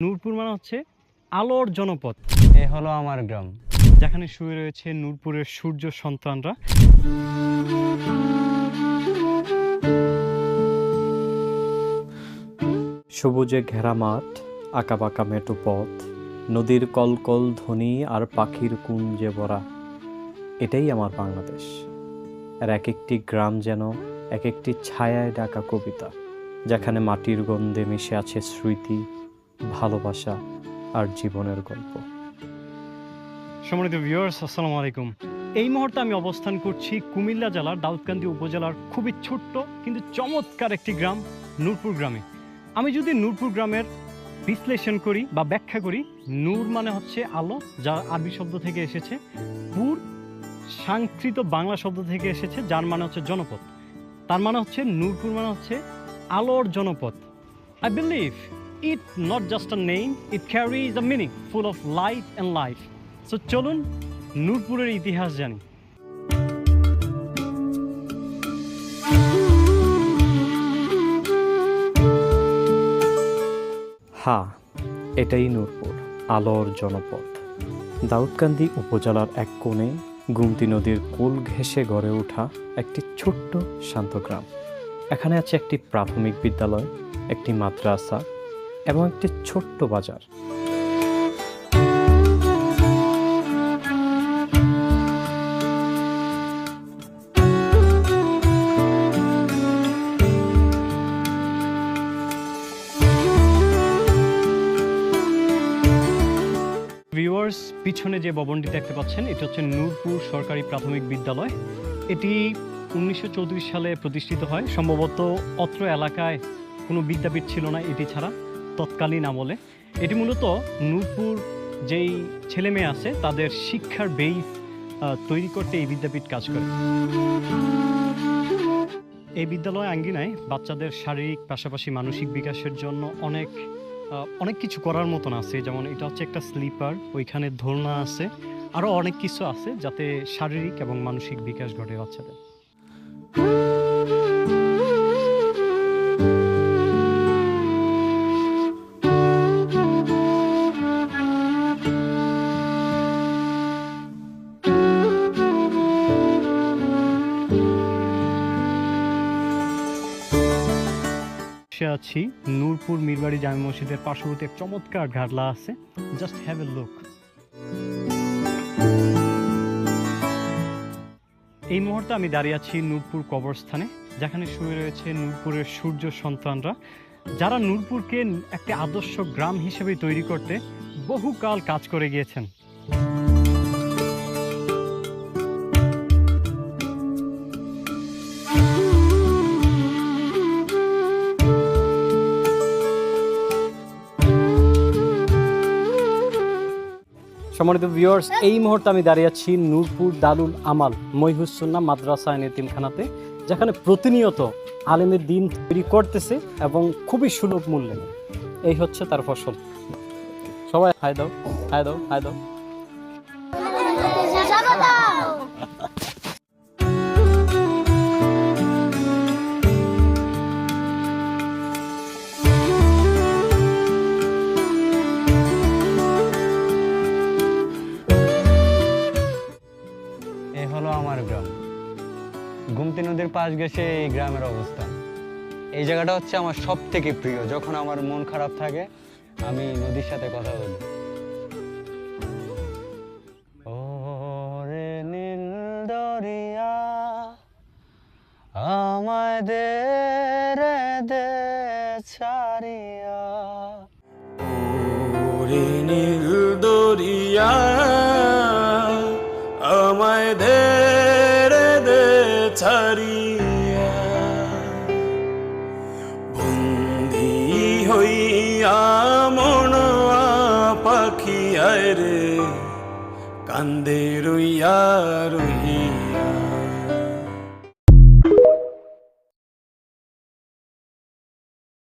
নূরপুর মানে হচ্ছে আলোর জনপদ। এ হলো আমার গ্রাম, যেখানে শুয়ে রয়েছে নূরপুরের সূর্য সন্তানরা। সবুজে ঘেরা মাঠ, আঁকাবাঁকা মেঠো পথ, নদীর কলকল ধ্বনি আর পাখির কুঞ্জে ভরা। এটাই আমার বাংলাদেশ। আর এক একটি গ্রাম যেন এক একটি ছায়ায় ডাকা কবিতা, যেখানে মাটির গন্ধে মিশে আছে স্মৃতি, ভালোবাসা আর জীবনের গল্প। সম্মানিত ভিউয়ার্স, আসসালামু আলাইকুম। এই মুহূর্তে আমি অবস্থান করছি কুমিল্লা জেলার দাউদকান্দি উপজেলার খুবই ছোট্ট কিন্তু চমৎকার একটি গ্রাম, নূরপুর গ্রামে। আমি যদি নূরপুর গ্রামের বিশ্লেষণ করি বা ব্যাখ্যা করি, নূর মানে হচ্ছে আলো, যা আরবি শব্দ থেকে এসেছে। পুর সংস্কৃত বাংলা শব্দ থেকে এসেছে, যার মানে হচ্ছে জনপদ। তার মানে হচ্ছে নূরপুর মানে হচ্ছে আলোর জনপদ। I believe it not just a name, it carries a meaning full of light and life. So চলুন নূরপুরের ইতিহাস জানি। হ্যাঁ, এটাই নূরপুর, আলোর জনপদ। দাউদকান্দি উপজেলার এক কোণে গুমতি নদীর কুল ঘেঁষে গড়ে ওঠা একটি ছোট্ট শান্ত গ্রাম। এখানে আছে একটি প্রাথমিক বিদ্যালয়, একটি মাদ্রাসা এবং একটি ছোট্ট বাজার। ভিউয়ার্স, পিছনে যে ভবনটি দেখতে পাচ্ছেন, এটা হচ্ছে নূরপুর সরকারি প্রাথমিক বিদ্যালয়। এটি 1934 সালে প্রতিষ্ঠিত হয়। সম্ভবত অত্র এলাকায় কোনো বিদ্যাপীঠ ছিল না এটি ছাড়া তৎকালীন আমলে। এটি মূলত নূরপুর যেই ছেলে মেয়ে আছে তাদের শিক্ষার বেস তৈরি করতে এই বিদ্যাপীঠ কাজ করে। এই বিদ্যালয় আঙ্গিনায় বাচ্চাদের শারীরিক পাশাপাশি মানসিক বিকাশের জন্য অনেক কিছু করার মতন আছে। যেমন এটা হচ্ছে একটা স্লিপার, ওইখানে দোলনা আছে, আরও অনেক কিছু আছে যাতে শারীরিক এবং মানসিক বিকাশ ঘটে বাচ্চাদের। আছি নূরপুর মীরবাড়ি জামে মসজিদের পার্শ্ববর্তী এক চমৎকার ঘাটলা আছে। Just have a look. এই মুহূর্তে আমি দাঁড়িয়ে আছি নূরপুর কবরস্থানে, যেখানে শুয়ে রয়েছে নূরপুরের সূর্য সন্তানরা, যারা নূরপুরকে একটি আদর্শ গ্রাম হিসেবে তৈরি করতে বহুকাল কাজ করে গিয়েছেন। সম্মানিত ভিউয়ার্স, এই মুহূর্তে আমি দাঁড়িয়ে আছি নূরপুর দারুল আমাল মহিউসুন্নাহ মাদ্রাসা এন্ড এতিমখানাতে, যেখানে প্রতিনিয়ত আলেমের দিন তৈরি করতেছে এবং খুবই সুলভ মূল্যে। এই হচ্ছে তার ফসল। সবাই হাই দাও, হাই দাও, হাই দাও। আমার গ্রাম গুমতি নদীর পাশ ঘেঁষে এই গ্রামের অবস্থান। এই জায়গাটা হচ্ছে আমার সব থেকে প্রিয়। যখন আমার মন খারাপ থাকে আমি নদীর সাথে কথা বলি। ও রে নীল দরিয়া আমায় দে রে দে ছাড়িয়া, ও রে নীল দরিয়া আমায় দে রে দে ছাড়িয়া, বন্দি হইয়া মন পাখিয়ায় রে কান্দে রইয়া রইয়া।